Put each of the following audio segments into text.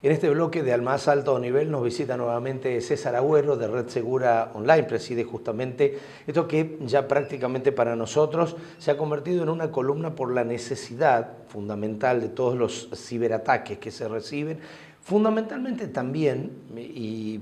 En este bloque de al más alto nivel nos visita nuevamente César Agüero de Red Segura Online, preside justamente esto que ya prácticamente para nosotros se ha convertido en una columna por la necesidad fundamental de todos los ciberataques que se reciben. Fundamentalmente también, y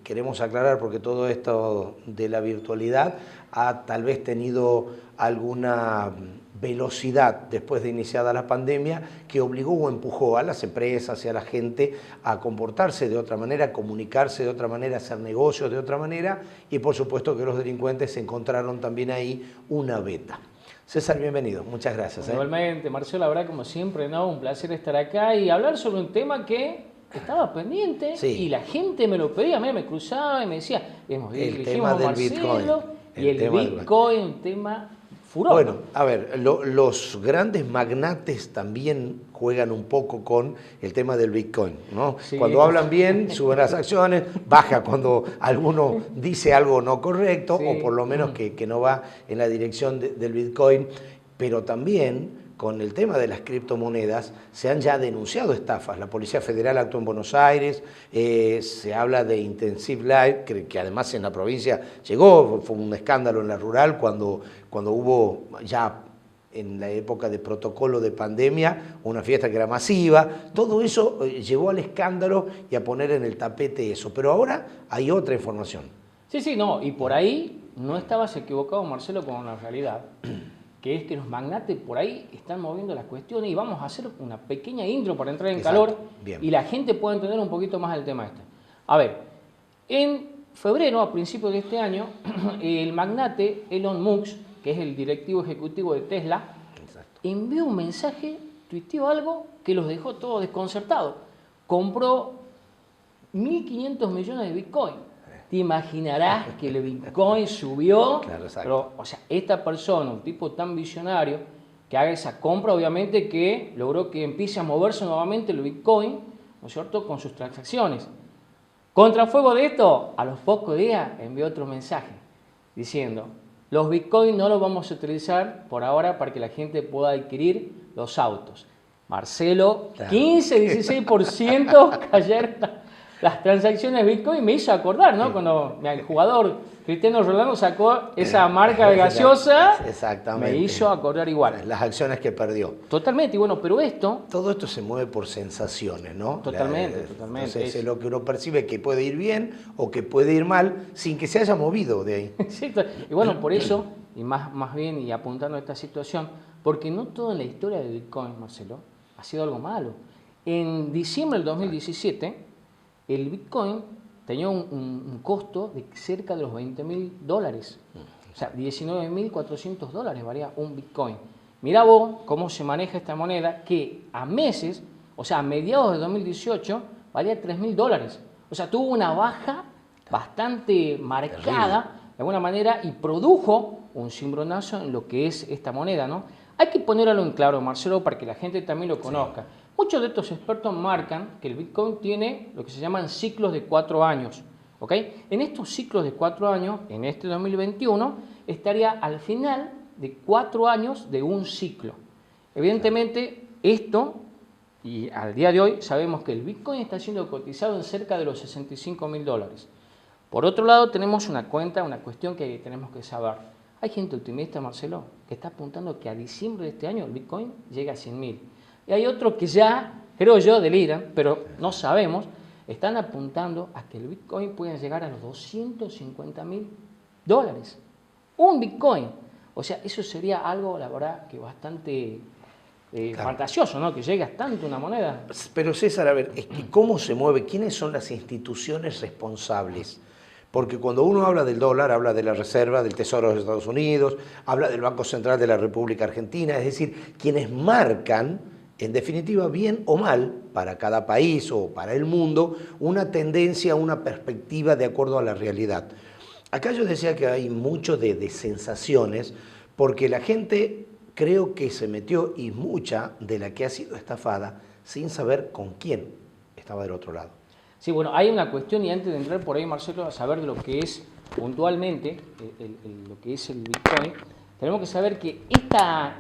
queremos aclarar porque todo esto de la virtualidad ha tal vez tenido alguna velocidad después de iniciada la pandemia que obligó o empujó a las empresas y a la gente a comportarse de otra manera, a comunicarse de otra manera, a hacer negocios de otra manera y por supuesto que los delincuentes encontraron también ahí una beta. César, bienvenido, muchas gracias. Igualmente, Marcelo, la verdad como siempre, ¿no? Un placer estar acá y hablar sobre un tema que estaba pendiente y la gente me lo pedía, me cruzaba y me decía, el tema del Bitcoin. Y el Bitcoin, un tema furor. Bueno, a ver, los grandes magnates también juegan un poco con el tema del Bitcoin, ¿no? Sí, cuando hablan bien, suben las acciones, baja cuando alguno dice algo no correcto, sí, o por lo menos que no va en la dirección del Bitcoin, pero también con el tema de las criptomonedas se han ya denunciado estafas. La Policía Federal actuó en Buenos Aires, se habla de Intensive Life, que además en la provincia llegó, fue un escándalo en la rural cuando hubo ya en la época de protocolo de pandemia una fiesta que era masiva. Todo eso llevó al escándalo y a poner en el tapete eso. Pero ahora hay otra información. Sí, no, y por ahí no estabas equivocado, Marcelo, con una realidad. Que es que los magnates por ahí están moviendo las cuestiones y vamos a hacer una pequeña intro para entrar en calor y la gente pueda entender un poquito más el tema este. A ver, en febrero, a principios de este año, el magnate Elon Musk, que es el directivo ejecutivo de Tesla, envió un mensaje, tuiteó algo que los dejó todos desconcertados. Compró 1.500 millones de Bitcoin. Te imaginarás que el Bitcoin subió, claro, pero, o sea, esta persona, un tipo tan visionario, que haga esa compra, obviamente que logró que empiece a moverse nuevamente el Bitcoin, ¿no es cierto?, con sus transacciones. Contrafuego de esto, a los pocos días envió otro mensaje, diciendo, los Bitcoin no los vamos a utilizar por ahora para que la gente pueda adquirir los autos. Marcelo, claro. 15-16% cayeron las transacciones Bitcoin, me hizo acordar, ¿no? Cuando el jugador Cristiano Ronaldo sacó esa marca de gaseosa, me hizo acordar igual. Las acciones que perdió. Totalmente, y bueno, pero esto... Todo esto se mueve por sensaciones, ¿no? Totalmente. Entonces es lo que uno percibe que puede ir bien o que puede ir mal sin que se haya movido de ahí. Sí, y bueno, por eso, y más bien, y apuntando a esta situación, porque no todo en la historia de Bitcoin, Marcelo, ha sido algo malo. En diciembre del 2017... el Bitcoin tenía un costo de cerca de los $20.000. O sea, $19.400 valía un Bitcoin. Mirá vos cómo se maneja esta moneda que a meses, o sea, a mediados de 2018, valía $3.000. O sea, tuvo una baja bastante marcada, de alguna manera, y produjo un cimbronazo en lo que es esta moneda, ¿no? Hay que ponerlo en claro, Marcelo, para que la gente también lo conozca. Sí. Muchos de estos expertos marcan que el Bitcoin tiene lo que se llaman ciclos de 4 años. ¿Ok? En estos ciclos de 4 años, en este 2021, estaría al final de 4 años de un ciclo. Evidentemente, esto, y al día de hoy, sabemos que el Bitcoin está siendo cotizado en cerca de los $65.000. Por otro lado, tenemos una cuestión que tenemos que saber. Hay gente optimista, Marcelo, que está apuntando que a diciembre de este año el Bitcoin llega a 100.000. Y hay otros que ya, creo yo, deliran, pero no sabemos, están apuntando a que el Bitcoin pueda llegar a los $250.000. Un Bitcoin. O sea, eso sería algo, la verdad, que bastante fantasioso, ¿no? Que llegue a tanto una moneda. Pero César, a ver, es que ¿cómo se mueve? ¿Quiénes son las instituciones responsables? Porque cuando uno habla del dólar, habla de la Reserva, del Tesoro de Estados Unidos, habla del Banco Central de la República Argentina, es decir, quienes marcan, en definitiva, bien o mal, para cada país o para el mundo, una tendencia, una perspectiva de acuerdo a la realidad. Acá yo decía que hay mucho de sensaciones, porque la gente creo que se metió, y mucha de la que ha sido estafada, sin saber con quién estaba del otro lado. Sí, bueno, hay una cuestión, y antes de entrar por ahí, Marcelo, a saber de lo que es puntualmente lo que es el Bitcoin, tenemos que saber que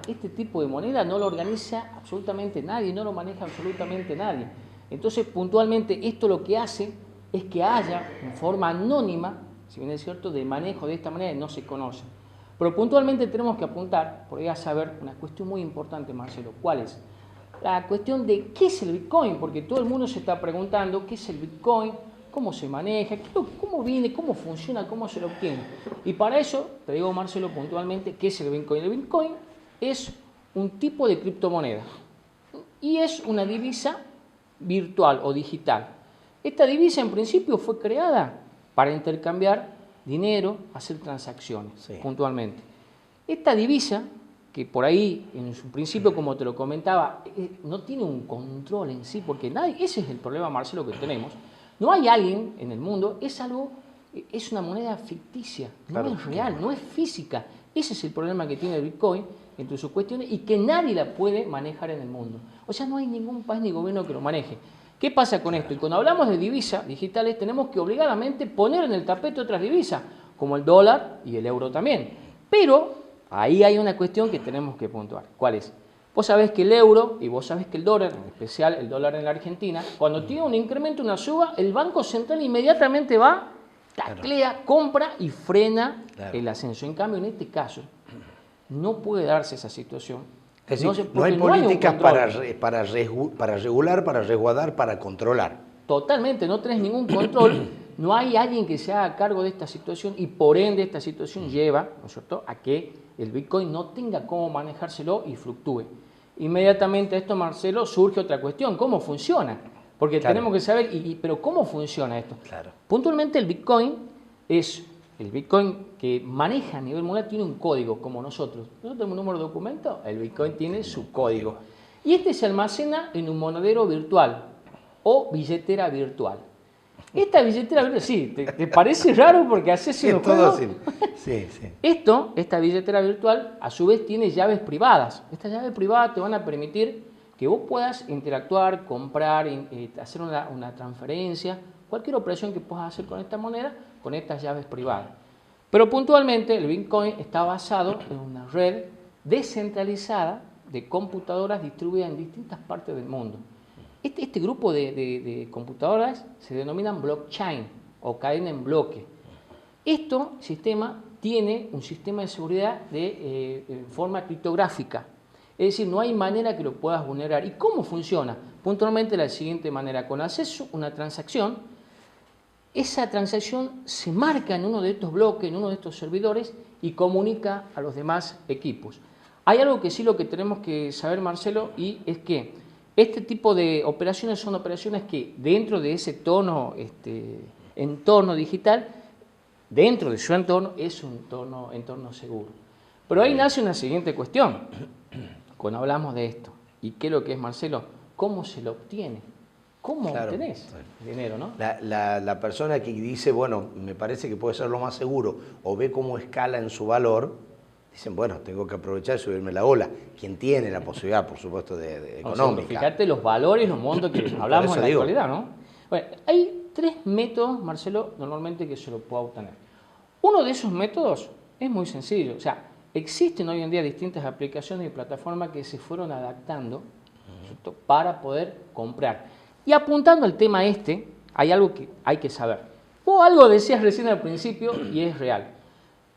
este tipo de moneda no lo organiza absolutamente nadie, no lo maneja absolutamente nadie. Entonces, puntualmente, esto lo que hace es que haya una forma anónima, si bien es cierto, de manejo de esta manera no se conoce. Pero puntualmente tenemos que apuntar, por ahí a saber una cuestión muy importante, Marcelo. ¿Cuál es? La cuestión de qué es el Bitcoin, porque todo el mundo se está preguntando qué es el Bitcoin, cómo se maneja, cómo viene, cómo funciona, cómo se lo obtiene. Y para eso, te digo, Marcelo, puntualmente, ¿qué es el Bitcoin? El Bitcoin es un tipo de criptomoneda y es una divisa virtual o digital. Esta divisa en principio fue creada para intercambiar dinero, hacer transacciones, puntualmente. Esta divisa, que por ahí en su principio, como te lo comentaba, no tiene un control en sí, porque ese es el problema, Marcelo, que tenemos. No hay alguien en el mundo, es una moneda ficticia, no es real, no es física. Ese es el problema que tiene el Bitcoin entre sus cuestiones y que nadie la puede manejar en el mundo. O sea, no hay ningún país ni gobierno que lo maneje. ¿Qué pasa con esto? Y cuando hablamos de divisas digitales tenemos que obligadamente poner en el tapete otras divisas, como el dólar y el euro también. Pero ahí hay una cuestión que tenemos que puntuar. ¿Cuál es? Vos sabés que el euro y vos sabés que el dólar, en especial el dólar en la Argentina, cuando tiene un incremento, una suba, el Banco Central inmediatamente va, taclea, compra y frena el ascenso. En cambio, en este caso, no puede darse esa situación. Es decir, no hay políticas para regular, para resguardar, para controlar. Totalmente, no tenés ningún control, no hay alguien que se haga cargo de esta situación y por ende esta situación lleva, ¿no es cierto?, a que el Bitcoin no tenga cómo manejárselo y fluctúe. Inmediatamente a esto, Marcelo, surge otra cuestión, ¿cómo funciona? Porque tenemos que saber, pero ¿cómo funciona esto? Puntualmente el Bitcoin que maneja a nivel mundial tiene un código, como nosotros. Nosotros tenemos un número de documento, el Bitcoin tiene su código. Y este se almacena en un monedero virtual o billetera virtual. Esta billetera virtual, sí, ¿te parece raro porque haces un juego? Sí. Esta billetera virtual, a su vez, tiene llaves privadas. Estas llaves privadas te van a permitir que vos puedas interactuar, comprar, hacer una transferencia, cualquier operación que puedas hacer con esta moneda, con estas llaves privadas. Pero puntualmente el Bitcoin está basado en una red descentralizada de computadoras distribuidas en distintas partes del mundo. Este grupo de computadoras se denominan blockchain o cadena en bloque. Este sistema tiene un sistema de seguridad de forma criptográfica. Es decir, no hay manera que lo puedas vulnerar. ¿Y cómo funciona? Puntualmente de la siguiente manera. Con acceso a una transacción, esa transacción se marca en uno de estos bloques, en uno de estos servidores y comunica a los demás equipos. Hay algo que sí lo que tenemos que saber, Marcelo, y es que este tipo de operaciones son operaciones que dentro de ese entorno digital, dentro de su entorno, es un entorno seguro. Pero ahí nace una siguiente cuestión, cuando hablamos de esto. ¿Y qué es lo que es, Marcelo? ¿Cómo se lo obtiene? ¿Cómo obtenés dinero, no? La persona que dice, bueno, me parece que puede ser lo más seguro, o ve cómo escala en su valor, dicen, bueno, tengo que aprovechar y subirme la ola. Quien tiene la posibilidad, por supuesto, de económica. Fíjate los valores, los montos que hablamos en la actualidad, ¿no? Bueno, hay 3 métodos, Marcelo, normalmente que se lo pueda obtener. Uno de esos métodos es muy sencillo. O sea, existen hoy en día distintas aplicaciones y plataformas que se fueron adaptando para poder comprar. Y apuntando al tema hay algo que hay que saber. Vos algo decías recién al principio y es real.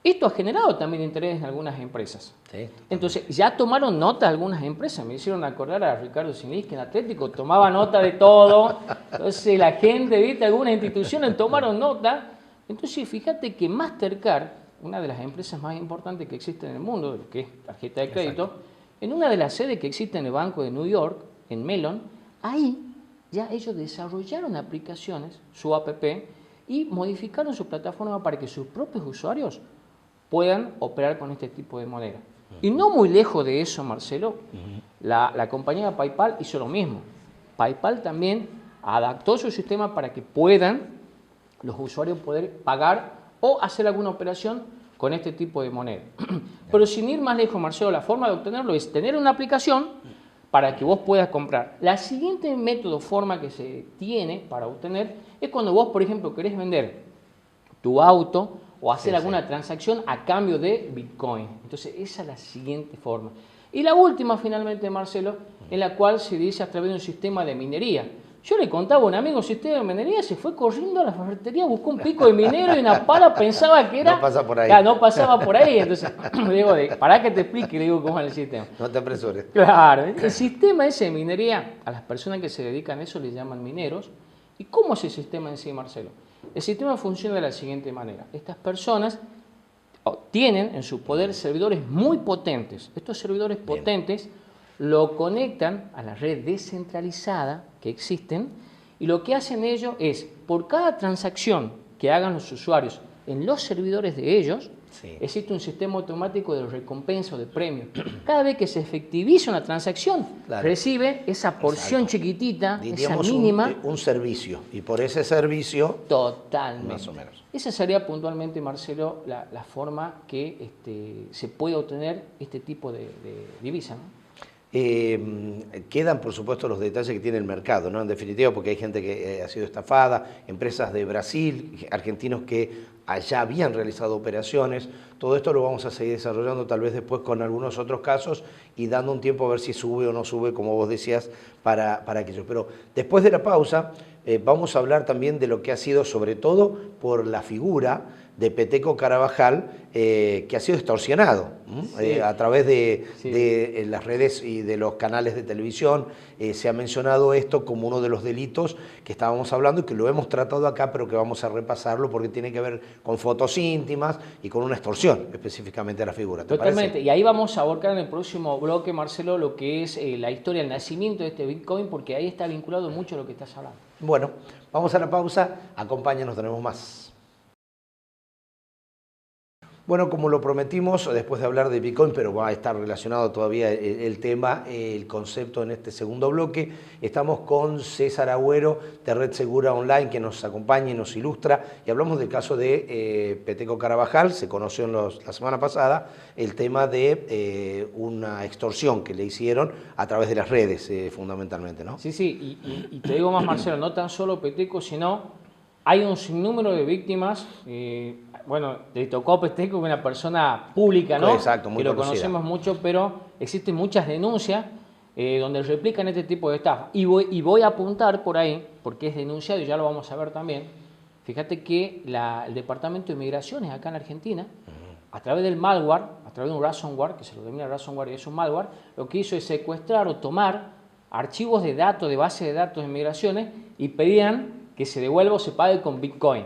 Esto ha generado también interés en algunas empresas. Entonces, ya tomaron nota algunas empresas. Me hicieron acordar a Ricardo Sinis, que en Atlético tomaba nota de todo. Entonces, la gente, ¿viste? Algunas instituciones tomaron nota. Entonces, fíjate que Mastercard, una de las empresas más importantes que existen en el mundo, que es tarjeta de crédito, en una de las sedes que existe en el Banco de New York, en Mellon, ahí ya ellos desarrollaron aplicaciones, su app, y modificaron su plataforma para que sus propios usuarios puedan operar con este tipo de moneda. Y no muy lejos de eso, Marcelo, la compañía PayPal hizo lo mismo. PayPal también adaptó su sistema para que puedan los usuarios poder pagar o hacer alguna operación con este tipo de moneda. Pero sin ir más lejos, Marcelo, la forma de obtenerlo es tener una aplicación para que vos puedas comprar. La siguiente forma que se tiene para obtener es cuando vos, por ejemplo, querés vender tu auto o hacer alguna transacción a cambio de Bitcoin. Entonces, esa es la siguiente forma. Y la última, finalmente, Marcelo, en la cual se dice a través de un sistema de minería. Yo le contaba a un amigo sistema de minería, se fue corriendo a la ferretería, buscó un pico de minero y una pala, pensaba que era... No pasa por ahí. Claro, no pasaba por ahí, entonces le digo, pará que te explique, le digo cómo es el sistema. No te apresures. Claro, el sistema ese de minería, a las personas que se dedican a eso les llaman mineros. ¿Y cómo es el sistema en sí, Marcelo? El sistema funciona de la siguiente manera. Estas personas tienen en su poder servidores muy potentes. Estos servidores potentes lo conectan a la red descentralizada que existen y lo que hacen ellos es, por cada transacción que hagan los usuarios en los servidores de ellos, existe un sistema automático de recompensa o de premio. Cada vez que se efectiviza una transacción, recibe esa porción chiquitita, diríamos esa mínima. Un servicio, y por ese servicio... Totalmente. Más o menos. Esa sería puntualmente, Marcelo, la forma que se puede obtener este tipo de divisa, ¿no? Quedan, por supuesto, los detalles que tiene el mercado, ¿no? En definitiva, porque hay gente que ha sido estafada, empresas de Brasil, argentinos que allá habían realizado operaciones. Todo esto lo vamos a seguir desarrollando tal vez después con algunos otros casos y dando un tiempo a ver si sube o no sube, como vos decías, para aquello. Pero después de la pausa vamos a hablar también de lo que ha sido, sobre todo por la figura de Peteco Carabajal, que ha sido extorsionado a través de las redes y de los canales de televisión. Se ha mencionado esto como uno de los delitos que estábamos hablando y que lo hemos tratado acá, pero que vamos a repasarlo porque tiene que ver con fotos íntimas y con una extorsión específicamente a la figura. ¿Te Totalmente, parece? y ahí vamos a abordar en el próximo bloque, Marcelo, lo que es la historia, el nacimiento de este Bitcoin, porque ahí está vinculado mucho a lo que estás hablando. Bueno, vamos a la pausa, acompáñanos, tenemos más. Bueno, como lo prometimos, después de hablar de Bitcoin, pero va a estar relacionado todavía el tema, el concepto en este segundo bloque, estamos con César Agüero de Red Segura Online, que nos acompaña y nos ilustra, y hablamos del caso de Peteco Carabajal. Se conoció la semana pasada el tema de una extorsión que le hicieron a través de las redes, fundamentalmente, ¿no? Sí, sí, y te digo más, Marcelo, no tan solo Peteco, sino hay un sinnúmero de víctimas. Bueno, le tocó a Peteco, una persona pública, ¿no? Exacto, muy que lo conocida. conocemos mucho, pero existen muchas denuncias donde replican este tipo de estafa. Y voy a apuntar por ahí, porque es denunciado y ya lo vamos a ver también. Fíjate que el Departamento de Migraciones acá en Argentina, a través del malware, a través de un ransomware, que se lo denomina ransomware y es un malware, lo que hizo es secuestrar o tomar archivos de datos, de base de datos de migraciones, y pedían que se devuelva o se pague con Bitcoin.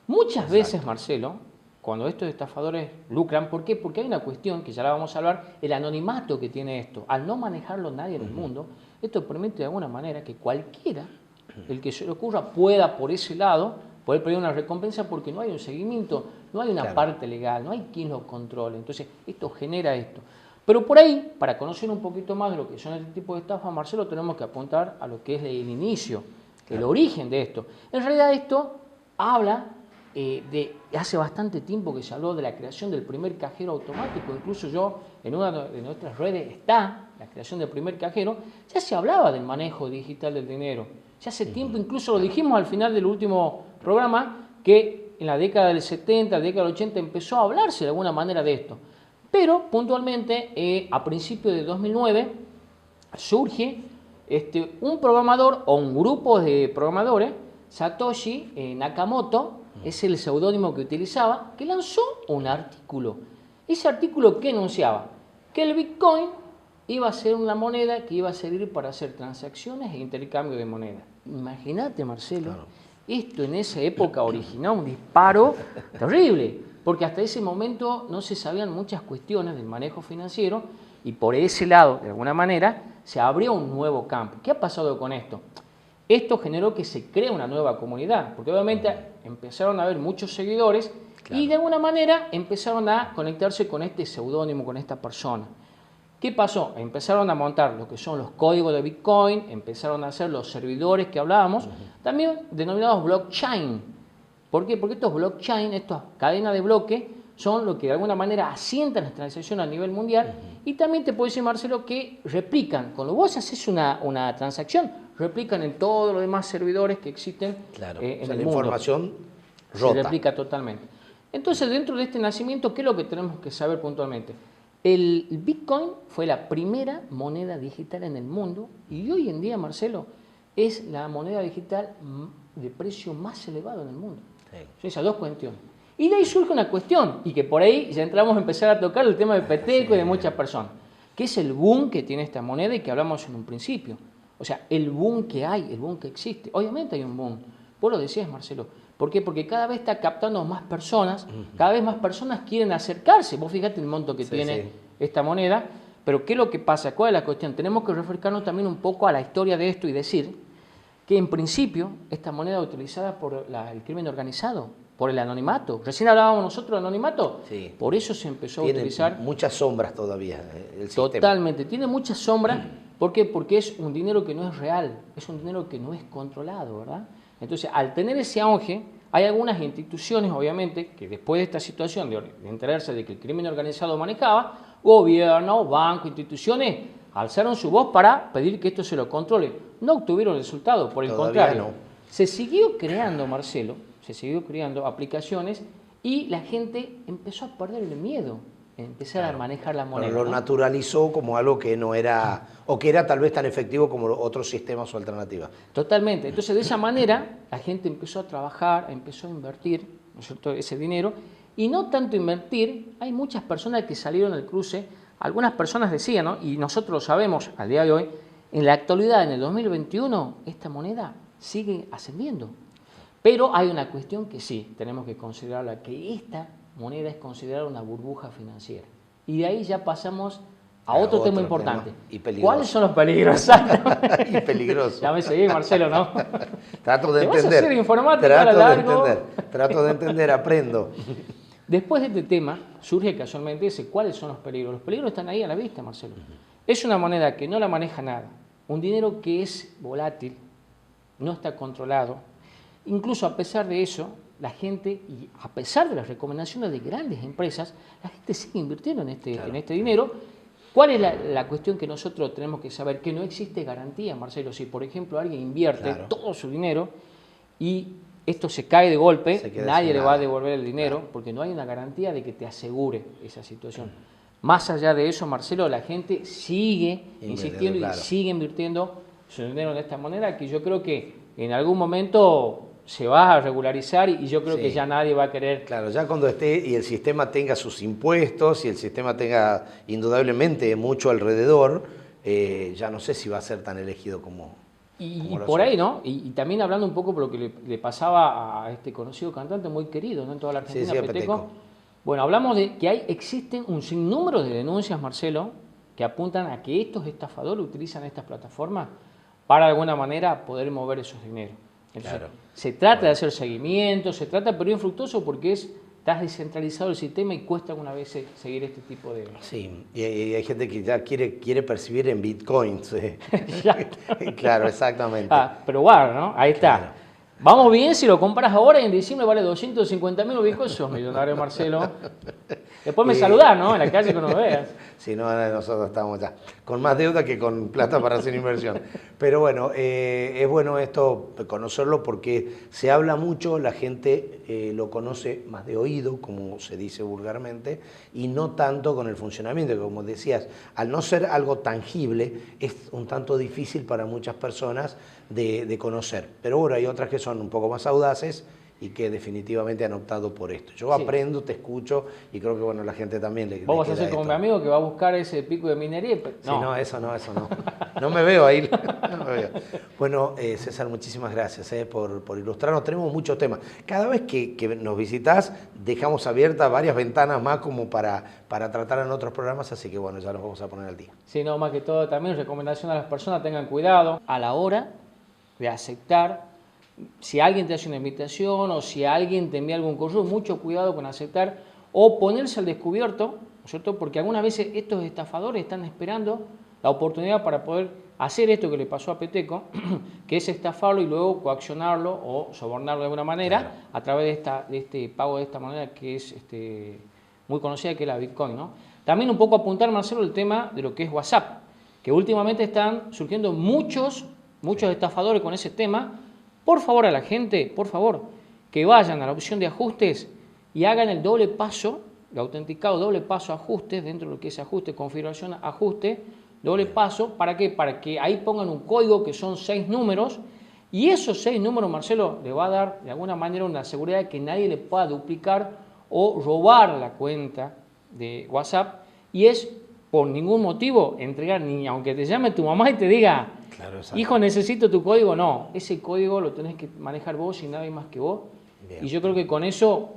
Muchas veces, Marcelo, cuando estos estafadores lucran, ¿por qué? Porque hay una cuestión que ya la vamos a hablar, el anonimato que tiene esto. Al no manejarlo nadie en el mundo, esto permite de alguna manera que cualquiera, el que se le ocurra, pueda por ese lado poder pedir una recompensa, porque no hay un seguimiento, no hay una parte legal, no hay quien lo controle. Entonces, esto genera esto. Pero por ahí, para conocer un poquito más de lo que son este tipo de estafas, Marcelo, tenemos que apuntar a lo que es el inicio, el origen de esto. En realidad esto habla de hace bastante tiempo que se habló de la creación del primer cajero automático. Incluso yo, en una de nuestras redes está la creación del primer cajero. Ya se hablaba del manejo digital del dinero. Ya hace tiempo, incluso lo dijimos al final del último programa, que en la década del 70, la década del 80 empezó a hablarse de alguna manera de esto. Pero puntualmente, a principios de 2009, surge un programador o un grupo de programadores, Satoshi Nakamoto, es el seudónimo que utilizaba, que lanzó un artículo. Ese artículo, ¿qué enunciaba? Que el Bitcoin iba a ser una moneda que iba a servir para hacer transacciones e intercambio de moneda. Imagínate, Marcelo, esto en esa época originó un disparo terrible, porque hasta ese momento no se sabían muchas cuestiones del manejo financiero y por ese lado, de alguna manera, se abrió un nuevo campo. ¿Qué ha pasado con esto? Esto generó que se cree una nueva comunidad, porque obviamente empezaron a haber muchos seguidores y de alguna manera empezaron a conectarse con este seudónimo, con esta persona. ¿Qué pasó? Empezaron a montar lo que son los códigos de Bitcoin, empezaron a hacer los servidores que hablábamos, también denominados blockchain. ¿Por qué? Porque estos blockchain, estas cadenas de bloques, son lo que de alguna manera asientan las transacciones a nivel mundial y también te puedo decir, Marcelo, que replican. Cuando vos haces una transacción, replican en todos los demás servidores que existen en el mundo. La información rota. Se replica totalmente. Entonces, dentro de este nacimiento, ¿qué es lo que tenemos que saber puntualmente? El Bitcoin fue la primera moneda digital en el mundo y hoy en día, Marcelo, es la moneda digital de precio más elevado en el mundo. Sí. Son esas dos cuestiones. Y de ahí surge una cuestión, y que por ahí ya entramos a empezar a tocar el tema de Peteco y de muchas personas, que es el boom que tiene esta moneda y que hablamos en un principio. O sea, el boom que hay, el boom que existe. Obviamente hay un boom. Vos lo decías, Marcelo. ¿Por qué? Porque cada vez está captando más personas, cada vez más personas quieren acercarse. Vos fíjate el monto que tiene esta moneda, pero ¿qué es lo que pasa? ¿Cuál es la cuestión? Tenemos que refrescarnos también un poco a la historia de esto y decir que en principio esta moneda es utilizada por el crimen organizado, por el anonimato. Recién hablábamos nosotros del anonimato, Sí. por eso se empezó Tiene a utilizar. muchas sombras todavía el sistema. Totalmente, tiene muchas sombras. ¿Por qué? Porque es un dinero que no es real, es un dinero que no es controlado, ¿verdad? Entonces, al tener ese auge, hay algunas instituciones, obviamente, que después de esta situación de enterarse de que el crimen organizado manejaba, gobierno, banco, instituciones, alzaron su voz para pedir que esto se lo controle. No obtuvieron resultado, por el Todavía contrario. no. Se siguió creando, Marcelo, se siguió creando aplicaciones y la gente empezó a perder el miedo, empezar a manejar la moneda. Pero lo ¿no? naturalizó como algo que no era, o que era tal vez tan efectivo como otros sistemas o alternativas. Totalmente. Entonces, de esa manera, la gente empezó a trabajar, empezó a invertir, ¿no es cierto?, ese dinero. Y no tanto invertir, hay muchas personas que salieron al cruce. Algunas personas decían, ¿no?, y nosotros lo sabemos al día de hoy, en la actualidad, en el 2021, esta moneda sigue ascendiendo. Pero hay una cuestión que sí, tenemos que considerarla, que esta moneda es considerada una burbuja financiera. Y de ahí ya pasamos a otro tema importante. Y peligroso. ¿Cuáles son los peligros? Exactamente. Y peligroso. Ya me seguí, Marcelo, ¿no? Trato de ¿Te vas a entender. hacer informática a largo? Trato de entender, aprendo. Después de este tema, surge casualmente ese, ¿cuáles son los peligros? Los peligros están ahí a la vista, Marcelo. Es una moneda que no la maneja nada, un dinero que es volátil, no está controlado. Incluso a pesar de eso, la gente, y a pesar de las recomendaciones de grandes empresas, la gente sigue invirtiendo en este dinero. ¿Cuál es la cuestión que nosotros tenemos que saber? Que no existe garantía, Marcelo. Si, por ejemplo, alguien invierte todo su dinero y esto se cae de golpe, nadie le va a devolver el dinero porque no hay una garantía de que te asegure esa situación. Más allá de eso, Marcelo, la gente sigue insistiendo y sigue invirtiendo su dinero de esta manera, que yo creo que en algún momento se va a regularizar y yo creo que ya nadie va a querer. Claro, ya cuando esté y el sistema tenga sus impuestos y el sistema tenga indudablemente mucho alrededor, ya no sé si va a ser tan elegido como... Y por ahí, ¿no? Y también hablando un poco por lo que le pasaba a este conocido cantante muy querido, ¿no?, en toda la Argentina, Peteco. Bueno, hablamos de que existen un sinnúmero de denuncias, Marcelo, que apuntan a que estos estafadores utilizan estas plataformas para de alguna manera poder mover esos dineros. Entonces, se trata de hacer seguimiento, se trata, pero es infructuoso porque está descentralizado el sistema y cuesta alguna vez seguir este tipo de... Sí, y hay gente que ya quiere percibir en bitcoins. Claro, exactamente. Pero guarda, ¿no? Ahí está. Claro. Vamos bien si lo compras ahora y en diciembre vale 250.000 bitcoins, sos millonario, Marcelo. Después me saludás, ¿no? En la calle cuando me veas. Si no, nosotros estamos ya con más deuda que con plata para hacer inversión. Pero bueno, es bueno esto conocerlo porque se habla mucho, la gente lo conoce más de oído, como se dice vulgarmente, y no tanto con el funcionamiento, que como decías, al no ser algo tangible, es un tanto difícil para muchas personas de conocer. Pero bueno, hay otras que son un poco más audaces y que definitivamente han optado por esto. Yo aprendo, te escucho y creo que bueno, la gente también le Vos vas a ser como mi amigo que va a buscar ese pico de minería. No. Sí, no, eso no. No me veo ahí. No me veo. Bueno, César, muchísimas gracias por ilustrarnos. Tenemos muchos temas. Cada vez que nos visitás, dejamos abiertas varias ventanas más como para tratar en otros programas, así que bueno, ya nos vamos a poner al día. Sí, no, más que todo también recomendación a las personas, tengan cuidado a la hora de aceptar. Si alguien te hace una invitación o si alguien te envía algún correo, mucho cuidado con aceptar o ponerse al descubierto, ¿no es cierto? Porque algunas veces estos estafadores están esperando la oportunidad para poder hacer esto que le pasó a Peteco, que es estafarlo y luego coaccionarlo o sobornarlo de alguna manera a través de este pago de esta moneda que es muy conocida, que es la Bitcoin, ¿no? También un poco apuntar, Marcelo, el tema de lo que es WhatsApp, que últimamente están surgiendo muchos estafadores con ese tema. Por favor a la gente, por favor, que vayan a la opción de ajustes y hagan el doble paso, el autenticado doble paso ajustes, dentro de lo que es ajuste, configuración, ajuste, doble paso, ¿para qué? Para que ahí pongan un código que son 6 números, y esos 6 números, Marcelo, le va a dar de alguna manera una seguridad de que nadie le pueda duplicar o robar la cuenta de WhatsApp, y es por ningún motivo entregar, ni aunque te llame tu mamá y te diga, claro, hijo, necesito tu código, no, ese código lo tenés que manejar vos y nadie más que vos. Bien. Y yo creo que con eso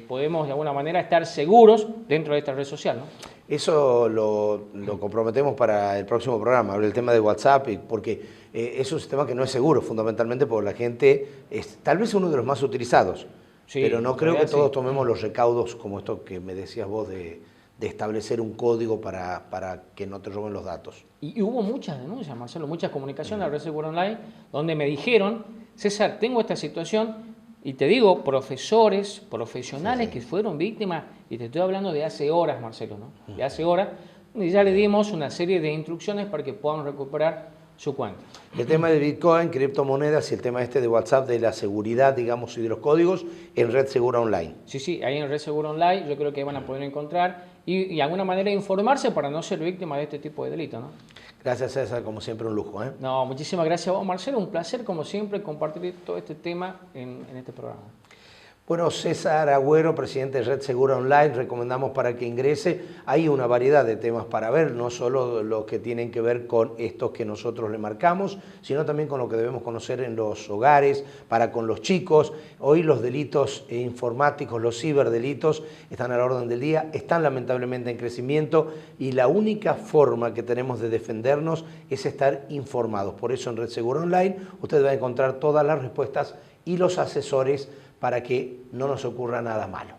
podemos de alguna manera estar seguros dentro de esta red social, ¿no? Eso lo comprometemos para el próximo programa, el tema de WhatsApp, porque es un sistema que no es seguro, fundamentalmente porque la gente es tal vez uno de los más utilizados, sí, pero no creo que todos tomemos los recaudos como esto que me decías vos de establecer un código para que no te roben los datos. Y hubo muchas denuncias, Marcelo, muchas comunicaciones a Red Segura Online, donde me dijeron, César, tengo esta situación, y te digo, profesores, profesionales que fueron víctimas, y te estoy hablando de hace horas, Marcelo, ¿no? De hace horas, y ya le dimos una serie de instrucciones para que puedan recuperar su cuenta. El tema de Bitcoin, criptomonedas y el tema de WhatsApp, de la seguridad, digamos, y de los códigos en Red Segura Online. Sí, ahí en Red Segura Online yo creo que van a poder encontrar y de alguna manera informarse para no ser víctima de este tipo de delito, ¿no? Gracias, César, como siempre un lujo, ¿eh? No, muchísimas gracias a vos, Marcelo, un placer como siempre compartir todo este tema en este programa. Bueno, César Agüero, presidente de Red Segura Online, recomendamos para que ingrese. Hay una variedad de temas para ver, no solo lo que tienen que ver con estos que nosotros le marcamos, sino también con lo que debemos conocer en los hogares, para con los chicos. Hoy los delitos informáticos, los ciberdelitos, están a la orden del día, están lamentablemente en crecimiento y la única forma que tenemos de defendernos es estar informados. Por eso en Red Segura Online usted va a encontrar todas las respuestas y los asesores para que no nos ocurra nada malo.